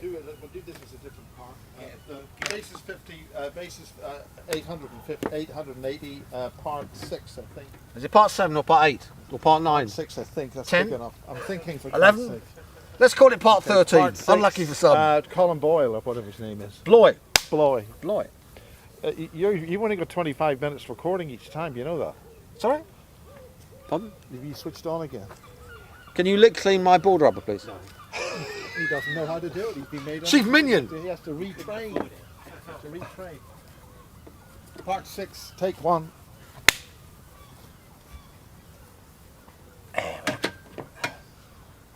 do this as a different part. The base is 50. Base is 880. Part 6, I think. Is it part 7 or part 8 or part 9? 6, I think. That's 10? big enough. I'm thinking for 11. Let's call it part 13. Part 6, Unlucky for some. Colin Boyle or whatever his name is. Bloy. Bloy. Bloy. You only got 25 minutes recording each time. You know that. Sorry. Pardon? Have you switched on again? Can you lick clean my board rubber, please? No. He doesn't know how to do it. He's been made. Chief Minion. He has to retrain. Part 6, take 1.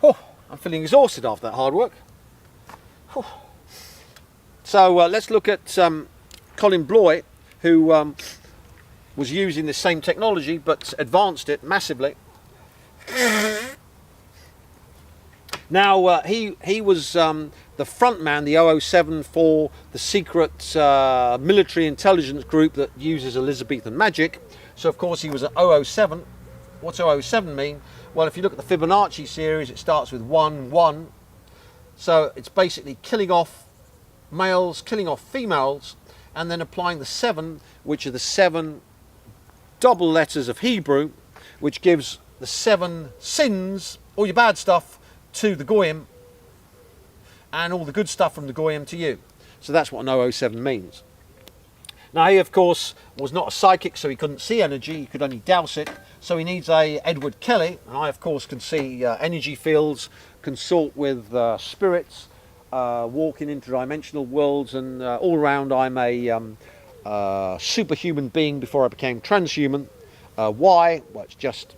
Oh, I'm feeling exhausted after that hard work. Oh. So let's look at Colin Bloy, who was using the same technology but advanced it massively. Now he was the front man, the 007 for the secret military intelligence group that uses Elizabethan magic. So of course he was at 007. What's 007 mean? Well, if you look at the Fibonacci series, it starts with 1, 1. So it's basically killing off males, killing off females, and then applying the 7, which are the 7 double letters of Hebrew, which gives the 7 sins, all your bad stuff, to the Goyim, and all the good stuff from the Goyim to you. So that's what an 007 means. Now he of course was not a psychic, so he couldn't see energy, he could only douse it, so he needs a Edward Kelly, and I of course can see energy fields, consult with spirits, walk in interdimensional worlds, and all around I'm a superhuman being before I became transhuman. Why? Well, it's just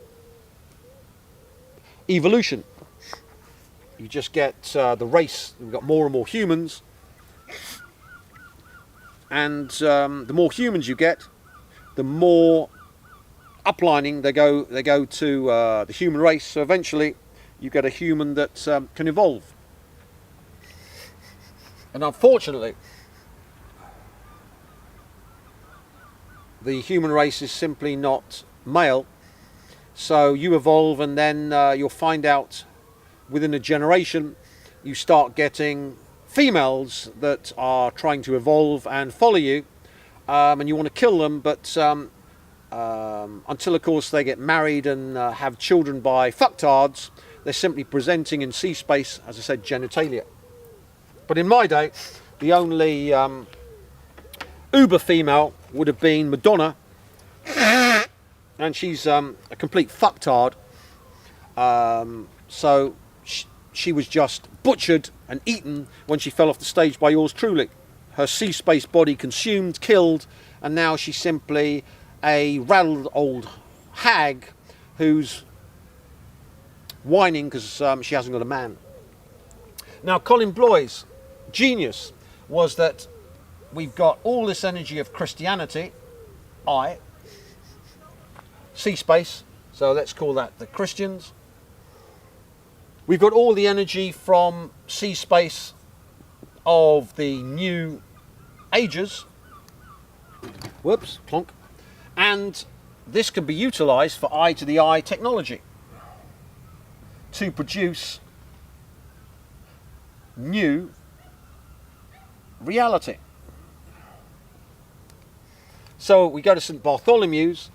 evolution. You just get the race, we've got more and more humans, and the more humans you get, the more uplining they go to the human race, so eventually you get a human that can evolve. And unfortunately, the human race is simply not male, so you evolve and then you'll find out within a generation you start getting females that are trying to evolve and follow you, and you want to kill them, but until of course they get married and have children by fucktards, they're simply presenting in C-space, as I said, genitalia. But in my day, the only uber female would have been Madonna, and she's a complete fucktard. So she was just butchered and eaten when she fell off the stage by yours truly. Her C-space body consumed, killed, and now she's simply a raddled old hag who's whining because she hasn't got a man. Now Colin Bloy's genius was that we've got all this energy of Christianity, C-space, so let's call that the Christians. We've got all the energy from C-space of the new ages. Whoops, plonk. And this can be utilised for eye to the eye technology to produce new reality. So we go to St Bartholomew's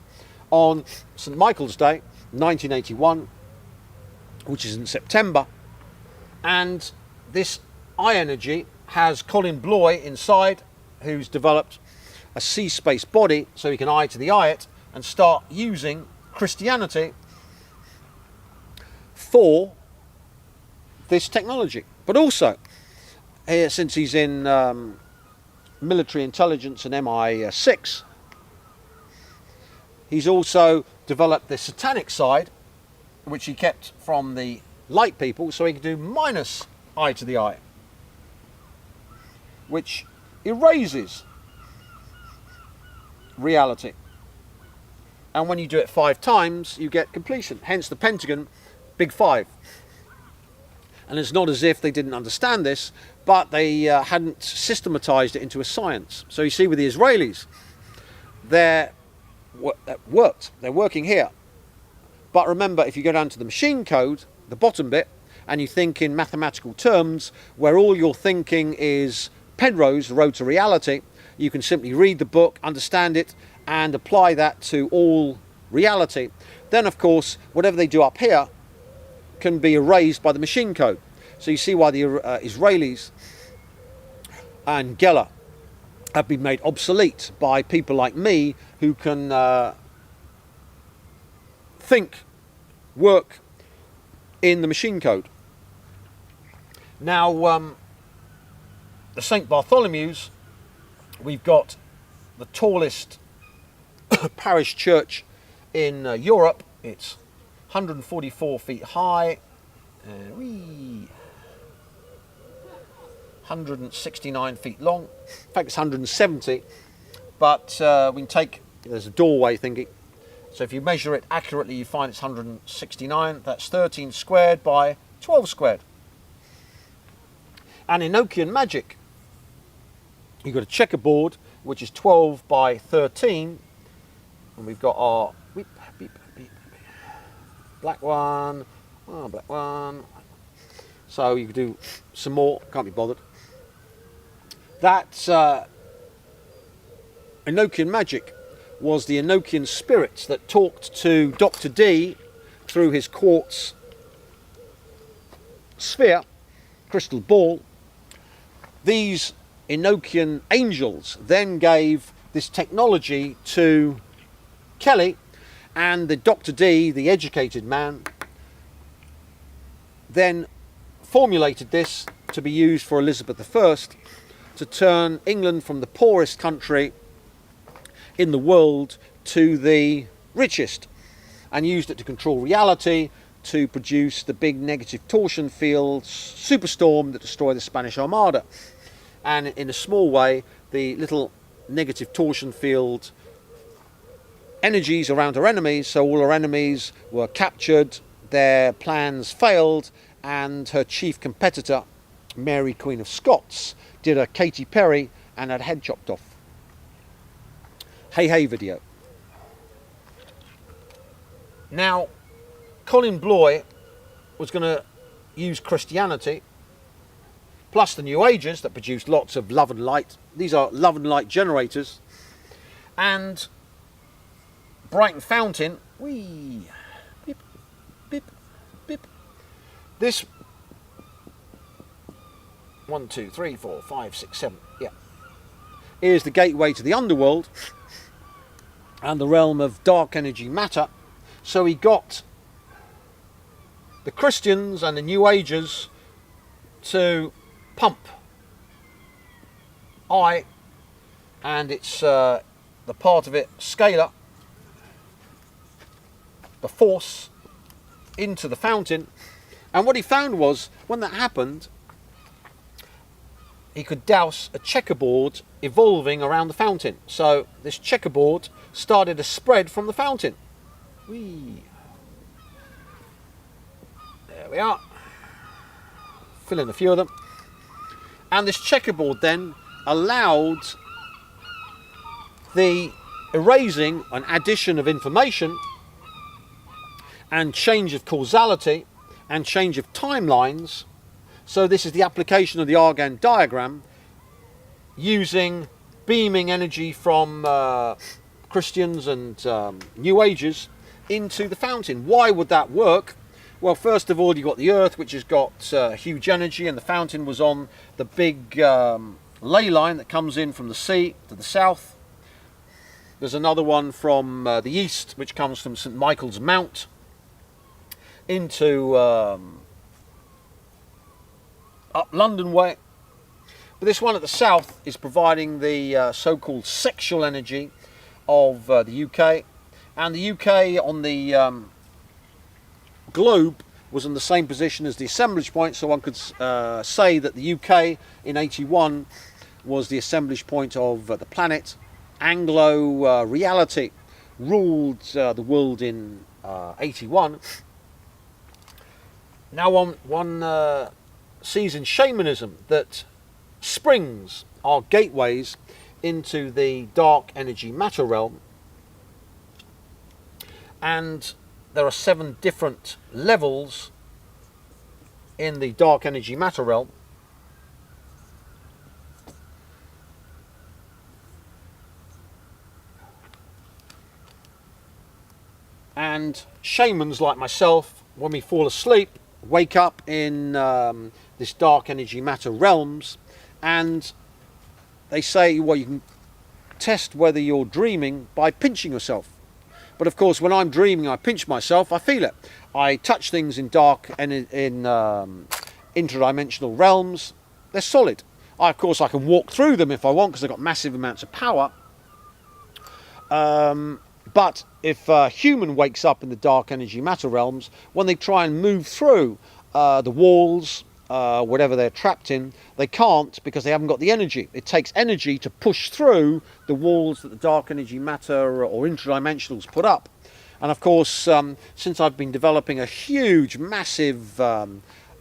on St Michael's Day, 1981, which is in September, and this eye energy has Colin Bloy inside, who's developed a C-space body so he can eye to the eye it and start using Christianity for this technology. But also, here, since he's in military intelligence and MI6, he's also developed the satanic side, which he kept from the light people, so he could do minus eye to the eye, which erases reality. And when you do it 5 times, you get completion. Hence the Pentagon, big 5. And it's not as if they didn't understand this, but they hadn't systematized it into a science. So you see with the Israelis, that worked. They're working here. But remember, if you go down to the machine code, the bottom bit, and you think in mathematical terms, where all your thinking is Penrose, the road to reality, you can simply read the book, understand it, and apply that to all reality. Then, of course, whatever they do up here can be erased by the machine code. So you see why the Israelis and Geller have been made obsolete by people like me who can think, work in the machine code. Now, the St. Bartholomew's, we've got the tallest parish church in Europe. It's 144 feet high, 169 feet long. In fact, it's 170, but we can take, there's a doorway thingy. So if you measure it accurately, you find it's 169. That's 13 squared by 12 squared. And Enochian magic, you've got a checkerboard, which is 12 by 13. And we've got our black one, black one. So you can do some more, can't be bothered. That's Enochian magic was the Enochian spirits that talked to Dr. D through his quartz sphere, crystal ball. These Enochian angels then gave this technology to Kelly, and the Dr. D, the educated man, then formulated this to be used for Elizabeth I to turn England from the poorest country in the world to the richest, and used it to control reality, to produce the big negative torsion field superstorm that destroyed the Spanish Armada. And in a small way, the little negative torsion field energies around her enemies, so all her enemies were captured, their plans failed, and her chief competitor, Mary Queen of Scots, did a Katy Perry and had her head chopped off. Hey hey video. Now, Colin Bloy was going to use Christianity plus the New Ages that produced lots of love and light. These are love and light generators. And Brighton Fountain, wee, beep, beep, beep. This 1, 2, 3, 4, 5, 6, 7, yeah, is the gateway to the underworld and the realm of dark energy matter. So he got the Christians and the New Agers to pump I, and it's the part of it, scalar, the force, into the fountain. And what he found was, when that happened, he could douse a checkerboard evolving around the fountain. So this checkerboard started to spread from the fountain. Whee. There we are. Fill in a few of them. And this checkerboard then allowed the erasing and addition of information and change of causality and change of timelines. So this is the application of the Argand diagram using beaming energy from Christians and New Ages into the fountain. Why would that work? Well, first of all, you've got the Earth, which has got huge energy, and the fountain was on the big ley line that comes in from the sea to the south. There's another one from the east, which comes from St. Michael's Mount into up London way. But this one at the south is providing the so-called sexual energy of the UK. And the UK on the globe was in the same position as the assemblage point, so one could say that the UK in 81 was the assemblage point of the planet. Anglo reality ruled the world in 81. Now one sees in shamanism that springs are gateways into the dark energy matter realm, and there are 7 different levels in the dark energy matter realm. And shamans like myself, when we fall asleep, wake up in this dark energy matter realms, and they say, well, you can test whether you're dreaming by pinching yourself. But of course, when I'm dreaming, I pinch myself, I feel it. I touch things in dark and in interdimensional realms, they're solid. Of course, I can walk through them if I want, because they've got massive amounts of power. But if a human wakes up in the dark energy matter realms, when they try and move through the walls, whatever they're trapped in, they can't, because they haven't got the energy. It takes energy to push through the walls that the dark energy matter or interdimensionals put up. And of course, since I've been developing a huge, massive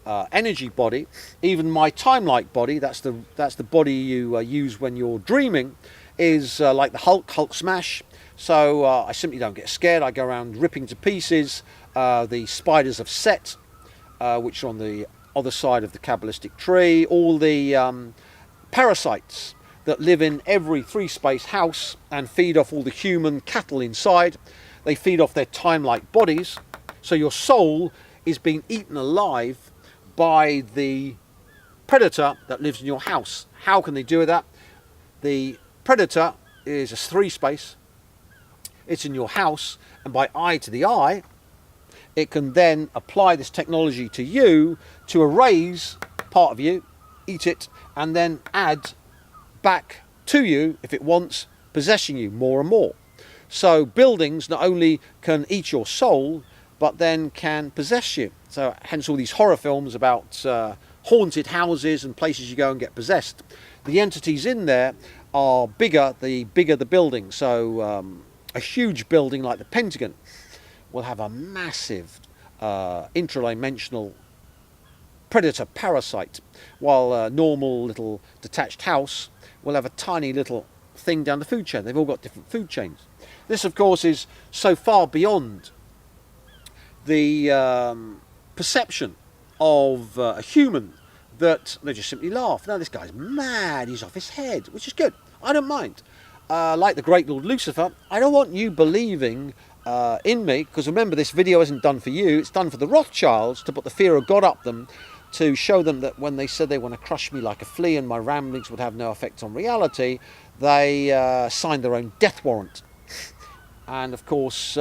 energy body, even my time-like body, that's the body you use when you're dreaming, is like the Hulk smash. So I simply don't get scared. I go around ripping to pieces the spiders of Set, which are on the other side of the Kabbalistic tree, all the parasites that live in every three-space house and feed off all the human cattle inside. They feed off their time-like bodies. So your soul is being eaten alive by the predator that lives in your house. How can they do that? The predator is a three-space. It's in your house, and by eye to the eye, it can then apply this technology to you to erase part of you, eat it, and then add back to you, if it wants, possessing you more and more. So buildings not only can eat your soul, but then can possess you. So hence all these horror films about haunted houses and places you go and get possessed. The entities in there are bigger the building. So a huge building like the Pentagon will have a massive intradimensional predator parasite, while a normal little detached house will have a tiny little thing down the food chain. They've all got different food chains. This, of course, is so far beyond the perception of a human that they just simply laugh. No, this guy's mad, he's off his head, which is good. I don't mind. Like the great Lord Lucifer, I don't want you believing in me, because remember, this video isn't done for you, it's done for the Rothschilds to put the fear of God up them, to show them that when they said they want to crush me like a flea and my ramblings would have no effect on reality, they signed their own death warrant. And of course,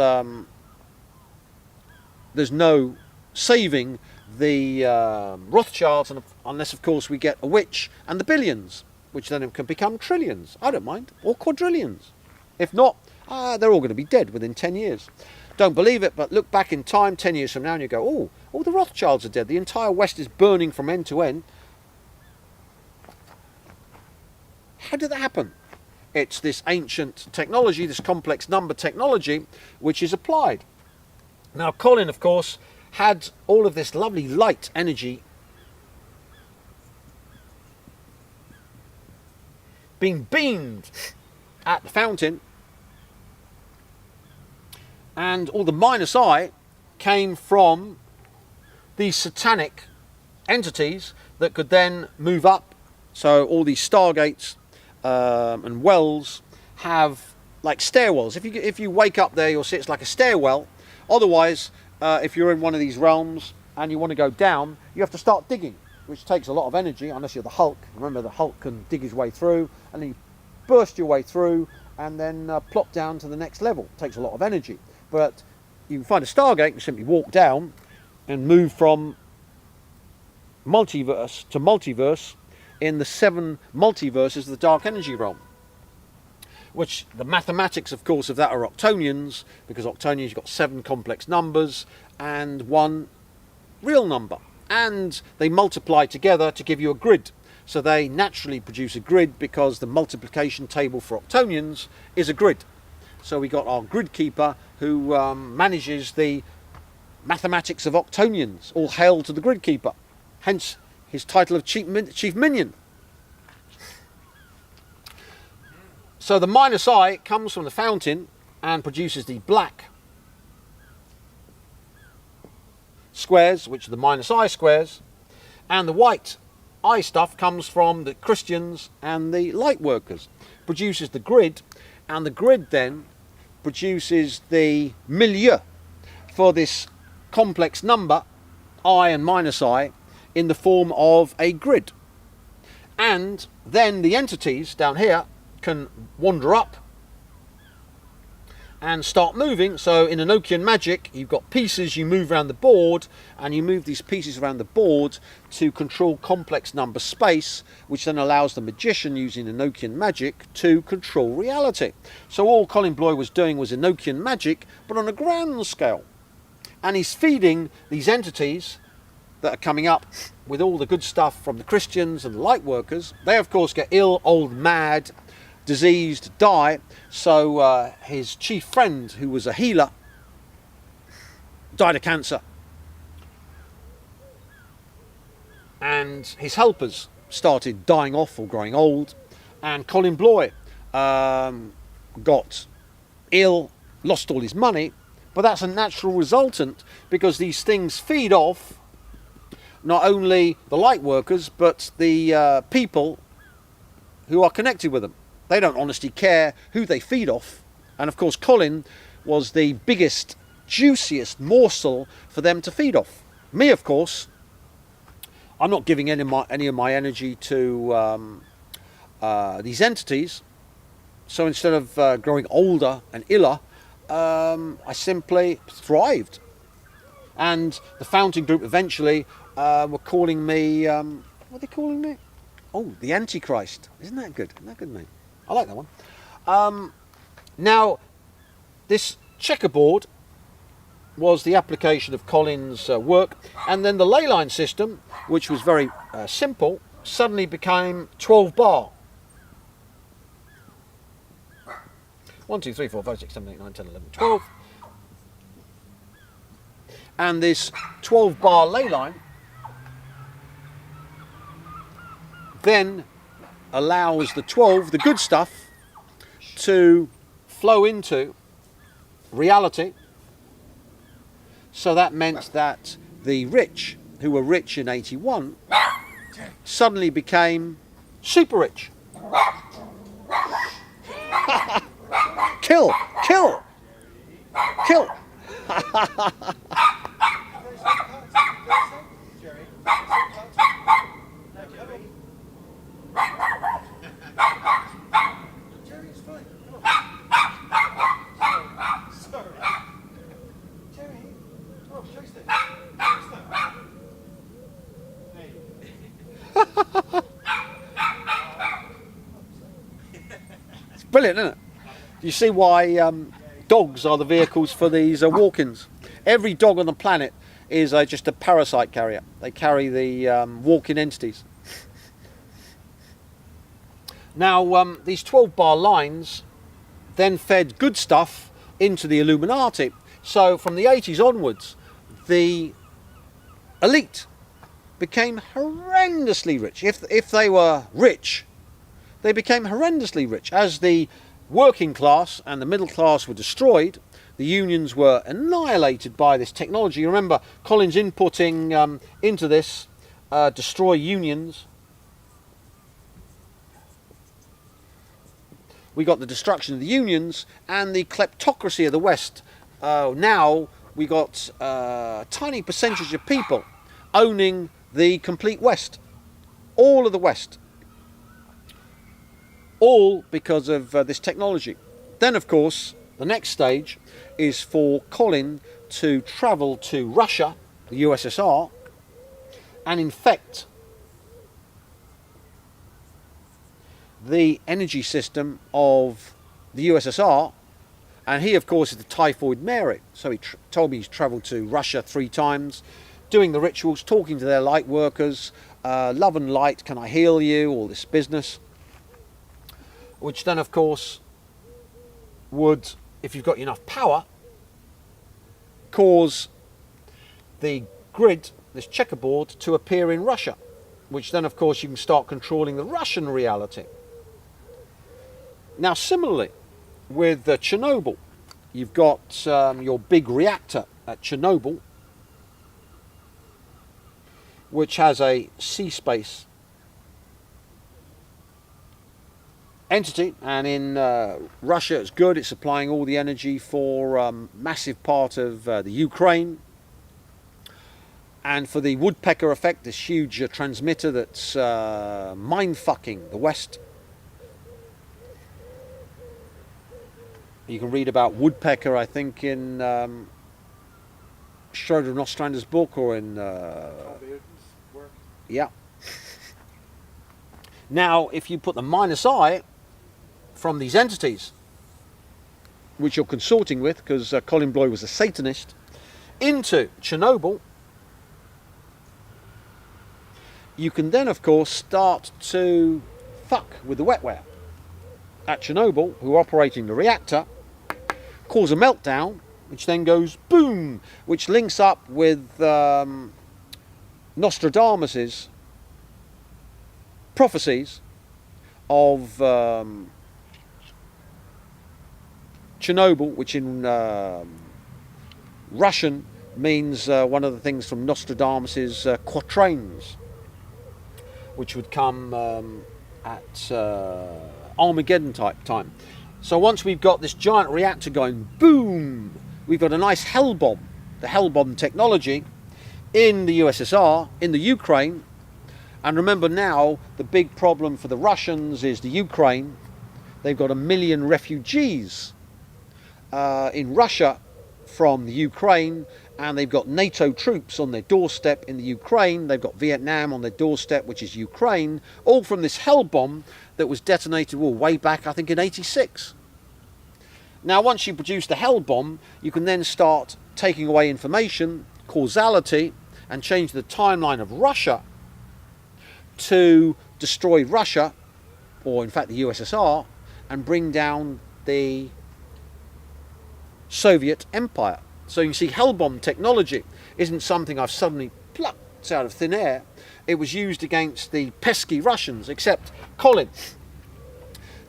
there's no saving the Rothschilds unless, of course, we get a witch and the billions, which then can become trillions. I don't mind, or quadrillions. If not, they're all going to be dead within 10 years. Don't believe it, but look back in time 10 years from now and you go, oh, all the Rothschilds are dead. The entire West is burning from end to end. How did that happen? It's this ancient technology, this complex number technology, which is applied. Now, Colin, of course, had all of this lovely light energy being beamed at the fountain, and all the minus I came from these satanic entities that could then move up. So all these stargates and wells have like stairwells. If you wake up there, you'll see it's like a stairwell. Otherwise, if you're in one of these realms and you want to go down, you have to start digging, which takes a lot of energy, unless you're the Hulk. Remember, the Hulk can dig his way through, and then you burst your way through and then plop down to the next level. It takes a lot of energy. But you can find a stargate and simply walk down and move from multiverse to multiverse in the 7 multiverses of the dark energy realm. Which the mathematics, of course, of that are octonians, because octonians, you've got 7 complex numbers and 1 real number. And they multiply together to give you a grid. So they naturally produce a grid because the multiplication table for octonians is a grid. So we got our grid keeper who manages the mathematics of octonians. All hail to the grid keeper. Hence his title of chief minion. So the minus I comes from the fountain and produces the black squares, which are the minus I squares. And the white eye stuff comes from the Christians and the light workers. Produces the grid, and the grid then produces the milieu for this complex number, I and minus I, in the form of a grid. And then the entities down here can wander up and start moving. So in Enochian magic, you've got pieces you move around the board, and you move these pieces around the board to control complex number space, which then allows the magician using Enochian magic to control reality. So all Colin Bloy was doing was Enochian magic, but on a grand scale. And he's feeding these entities that are coming up with all the good stuff from the Christians and the light workers. They of course get ill, old, mad, diseased, die. So his chief friend, who was a healer, died of cancer. And his helpers started dying off or growing old. And Colin Bloy got ill, lost all his money. But that's a natural resultant, because these things feed off not only the light workers, but the people who are connected with them. They don't honestly care who they feed off. And of course, Colin was the biggest, juiciest morsel for them to feed off. Me, of course, I'm not giving any of my energy to these entities. So instead of growing older and iller, I simply thrived. And the fountain group eventually were calling me, what are they calling me? Oh, the Antichrist. Isn't that good? Isn't that a good name? I like that one. Now, this checkerboard was the application of Colin's work, and then the ley line system, which was very simple, suddenly became 12 bar. 1, 2, 3, 4, 5, 6, 7, 8, 9, 10, 11, 12. And this 12 bar ley line then allows the 12, the good stuff, to flow into reality. So that meant that the rich, who were rich in 81, suddenly became super rich. Kill! Kill! Kill! Jerry's fine. Come on. Sorry. Jerry. Oh, chase it. It's brilliant, isn't it? You see why dogs are the vehicles for these walk-ins. Every dog on the planet is just a parasite carrier. They carry the walk-in entities. Now, these 12 bar lines then fed good stuff into the Illuminati. So from the 80s onwards, the elite became horrendously rich. If they were rich, they became horrendously rich. As the working class and the middle class were destroyed, the unions were annihilated by this technology. Remember, Colin's inputting into this, destroy unions. We got the destruction of the unions and the kleptocracy of the West. Now we got a tiny percentage of people owning the complete West. All of the West. All because of this technology. Then, of course, the next stage is for Colin to travel to Russia, the USSR, and infect the energy system of the USSR. And he, of course, is the Typhoid Mary. So he told me he's travelled to Russia 3 times, doing the rituals, talking to their light workers, love and light, can I heal you, all this business. Which then, of course, would, if you've got enough power, cause the grid, this checkerboard, to appear in Russia. Which then, of course, you can start controlling the Russian reality. Now, similarly, with Chernobyl, you've got your big reactor at Chernobyl. which has a sea space entity, and in Russia it's good, it's supplying all the energy for massive part of the Ukraine. And for the woodpecker effect, this huge transmitter that's mind-fucking the West. You can read about woodpecker, I think, in Schroeder and Ostrander's book, or in... work. Yeah. Now, if you put the -I from these entities, which you're consorting with, because Colin Bloy was a Satanist, into Chernobyl, you can then, of course, start to fuck with the wetware at Chernobyl, who are operating the reactor, cause a meltdown, which then goes boom, which links up with Nostradamus's prophecies of Chernobyl, which in Russian means one of the things from Nostradamus's quatrains, which would come at Armageddon type time. So once we've got this giant reactor going boom, we've got a nice hell bomb, the hell bomb technology, in the USSR, in the Ukraine. And remember now, the big problem for the Russians is the Ukraine. They've got 1 million refugees in Russia from the Ukraine, and they've got NATO troops on their doorstep in the Ukraine. They've got Vietnam on their doorstep, which is Ukraine, all from this hell bomb that was detonated way back, I think, in '86. Now, once you produce the hell bomb, you can then start taking away information, causality, and change the timeline of Russia to destroy Russia, or in fact the USSR, and bring down the Soviet Empire. So you see, hell bomb technology isn't something I've suddenly plucked out of thin air. It was used against the pesky Russians, except Colin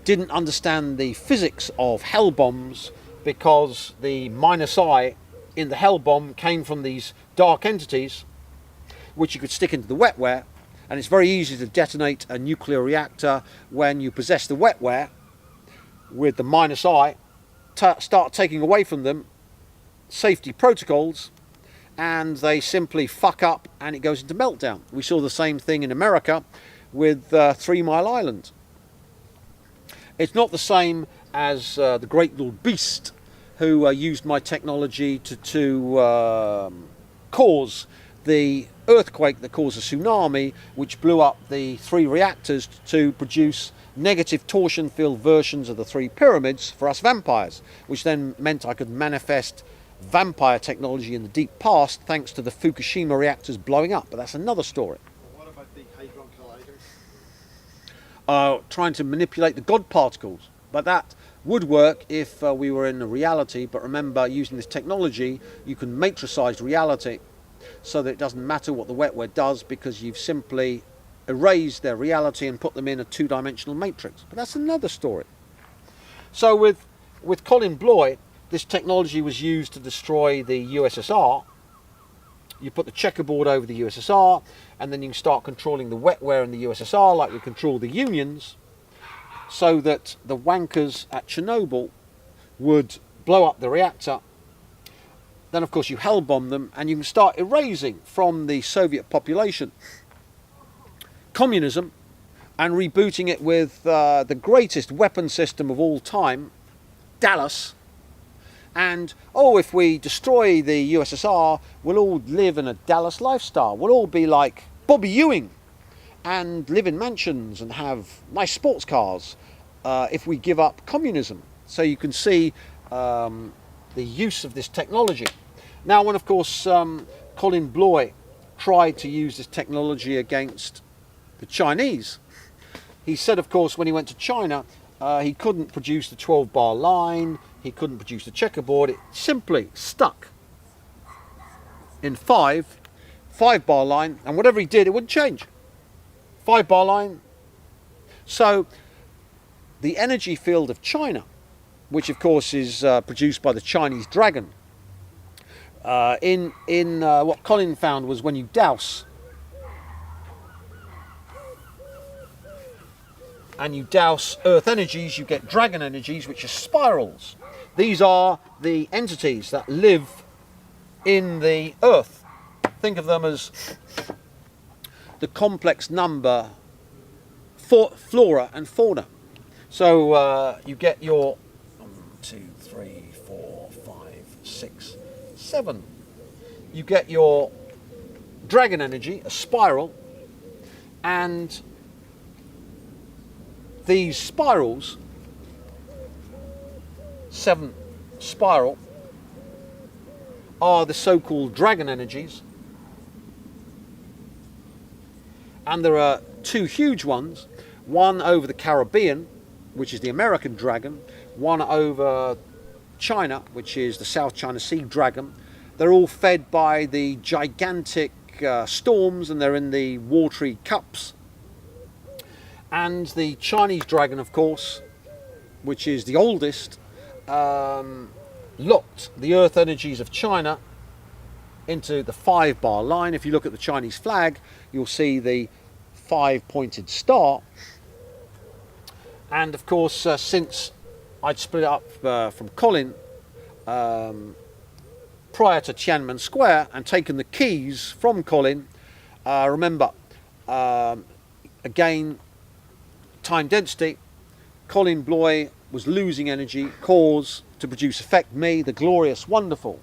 didn't understand the physics of hell bombs, because the -I in the hell bomb came from these dark entities which you could stick into the wetware, and it's very easy to detonate a nuclear reactor when you possess the wetware with the -I, start taking away from them safety protocols, and they simply fuck up and it goes into meltdown. We saw the same thing in America with 3 Mile Island. It's not the same as the Great Lord Beast, who used my technology to cause the earthquake that caused a tsunami, which blew up the 3 reactors to produce negative torsion field versions of the 3 pyramids for us vampires, which then meant I could manifest vampire technology in the deep past thanks to the Fukushima reactors blowing up. But that's another story. Well, what about the Hadron Colliders? Trying to manipulate the God particles, but that would work if we were in a reality. But remember, using this technology, you can matricize reality so that it doesn't matter what the wetware does, because you've simply erased their reality and put them in a 2-dimensional matrix. But that's another story. So with Colin Bloy, this technology was used to destroy the USSR. You put the checkerboard over the USSR, and then you can start controlling the wetware in the USSR like we control the unions, so that the wankers at Chernobyl would blow up the reactor. Then, of course, you hell bomb them, and you can start erasing from the Soviet population communism and rebooting it with the greatest weapon system of all time, Dallas. And, if we destroy the USSR, we'll all live in a Dallas lifestyle. We'll all be like Bobby Ewing and live in mansions and have nice sports cars if we give up communism. So you can see the use of this technology. Now, when, of course, Colin Bloy tried to use this technology against the Chinese, he said, of course, when he went to China, he couldn't produce the 12-bar line, he couldn't produce the checkerboard. It simply stuck in 5-bar line, and whatever he did, it wouldn't change. 5-bar line. So the energy field of China, which of course is produced by the Chinese dragon, what Colin found was when you douse and you douse earth energies, you get dragon energies, which are spirals. These are the entities that live in the earth. Think of them as the complex number for flora and fauna. So you get your 1, 2, 3, 4, 5, 6, 7. You get your dragon energy, a spiral, and these spirals, 7 spiral, are the so-called dragon energies. And there are 2 huge ones, one over the Caribbean, which is the American dragon, one over China, which is the South China Sea dragon. They're all fed by the gigantic storms, and they're in the watery cups. And the Chinese dragon, of course, which is the oldest, locked the earth energies of China into the 5-bar line. If you look at the Chinese flag, you'll see the 5-pointed star. And of course, since I'd split up from Colin prior to Tiananmen Square and taken the keys from Colin, remember, again, time density, Colin Bloy was losing energy, cause to produce effect, me, the glorious, wonderful,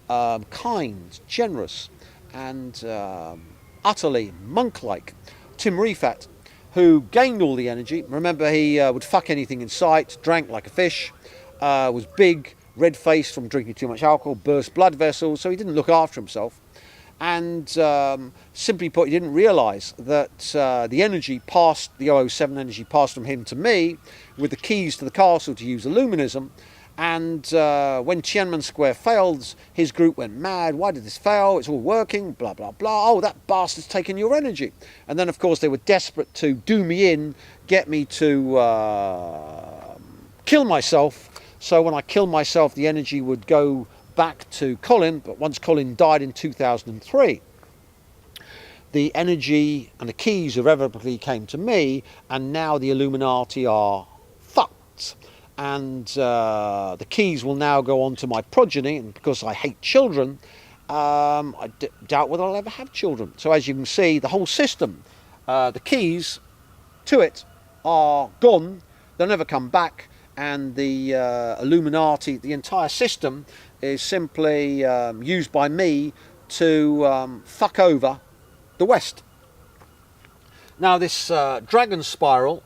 kind, generous, and utterly monk-like Tim Rifat, who gained all the energy. Remember, he would fuck anything in sight, drank like a fish, was big, red-faced from drinking too much alcohol, burst blood vessels, so he didn't look after himself. And simply put, he didn't realise that the energy passed, the 007 energy passed from him to me, with the keys to the castle to use Illuminism. And when Tiananmen Square failed, his group went mad. Why did this fail? It's all working, blah, blah, blah. Oh, that bastard's taken your energy. And then, of course, they were desperate to do me in, get me to kill myself. So when I killed myself, the energy would go back to Colin. But once Colin died in 2003, the energy and the keys irrevocably came to me, and now the Illuminati are fucked. And the keys will now go on to my progeny, and because I hate children, I doubt whether I'll ever have children. So as you can see, the whole system, the keys to it are gone. They'll never come back. And the Illuminati, the entire system, is simply used by me to fuck over the West. Now this dragon spiral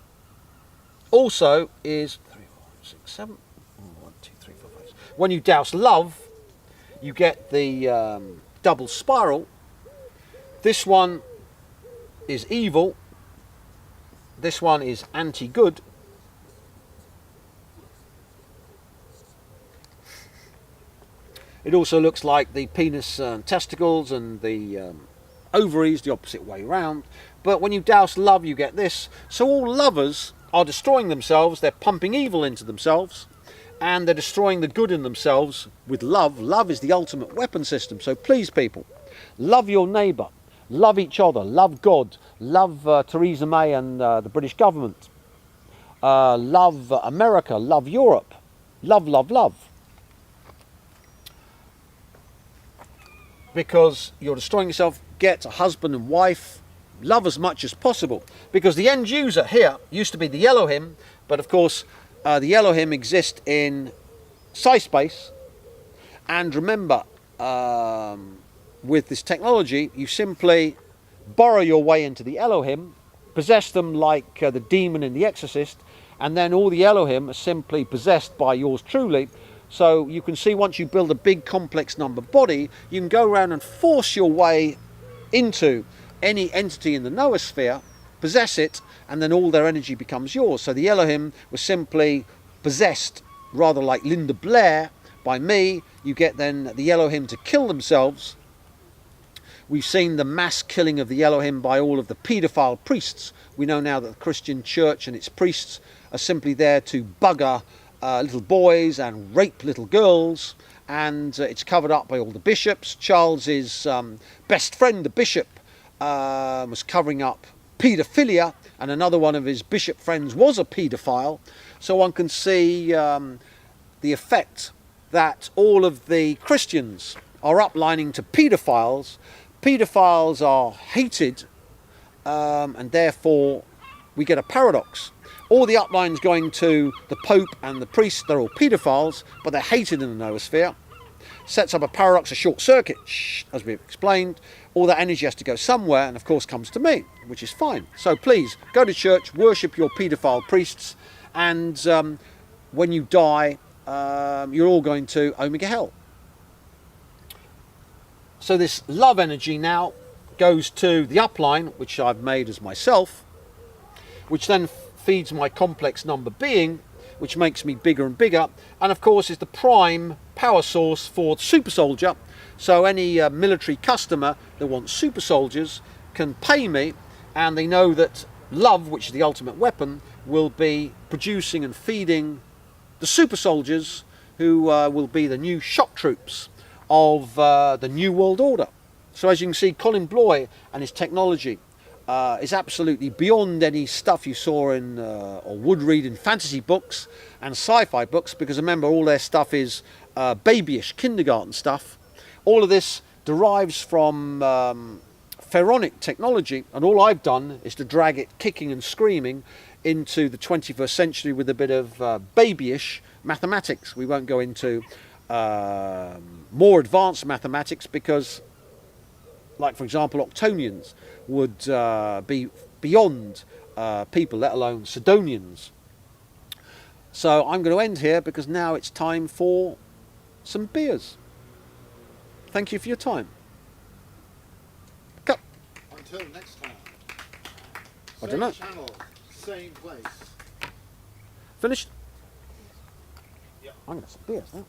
also is 3, 4, 6, 7. 1, 2, 3, 4, 5. When you douse love, you get the double spiral. This one is evil. This one is anti-good. It also looks like the penis and testicles and the ovaries, the opposite way round. But when you douse love, you get this. So all lovers are destroying themselves. They're pumping evil into themselves, and they're destroying the good in themselves with love. Love is the ultimate weapon system. So please, people, love your neighbour, love each other, love God, love Theresa May and the British government, love America, love Europe, love, love, love. Because you're destroying yourself. Get a husband and wife, love as much as possible, because the end user here used to be the Elohim, but of course the Elohim exist in psi-space. And remember, with this technology, you simply borrow your way into the Elohim, possess them like the demon in The Exorcist, and then all the Elohim are simply possessed by yours truly. So you can see, once you build a big complex number body, you can go around and force your way into any entity in the noosphere, possess it, and then all their energy becomes yours. So the Elohim was simply possessed, rather like Linda Blair, by me. You get then the Elohim to kill themselves. We've seen the mass killing of the Elohim by all of the paedophile priests. We know now that the Christian church and its priests are simply there to bugger little boys and rape little girls, and it's covered up by all the bishops. Charles's best friend, the bishop, was covering up paedophilia, and another one of his bishop friends was a paedophile. So one can see the effect that all of the Christians are uplining to paedophiles. Paedophiles are hated, and therefore we get a paradox. All the uplines going to the Pope and the priests, they're all paedophiles, but they're hated in the noosphere. Sets up a paradox, a short circuit, as we've explained. All that energy has to go somewhere, and of course comes to me, which is fine. So please, go to church, worship your paedophile priests, and when you die, you're all going to Omega Hell. So this love energy now goes to the upline, which I've made as myself, which then feeds my complex number being, which makes me bigger and bigger, and of course is the prime power source for the super soldier. So any military customer that wants super soldiers can pay me, and they know that love, which is the ultimate weapon, will be producing and feeding the super soldiers who will be the new shock troops of the New World Order. So as you can see, Colin Bloy and his technology is absolutely beyond any stuff you saw in or would read in fantasy books and sci-fi books, because remember, all their stuff is babyish kindergarten stuff. All of this derives from pharaonic technology, and all I've done is to drag it kicking and screaming into the 21st century with a bit of babyish mathematics. We won't go into more advanced mathematics because, like for example, octonians would be beyond people, let alone Sidonians. So I'm going to end here because now it's time for some beers. Thank you for your time. Cut. Until next time. I don't know. Same channel, same place. Finished? Yep. I'm going to have some beers now.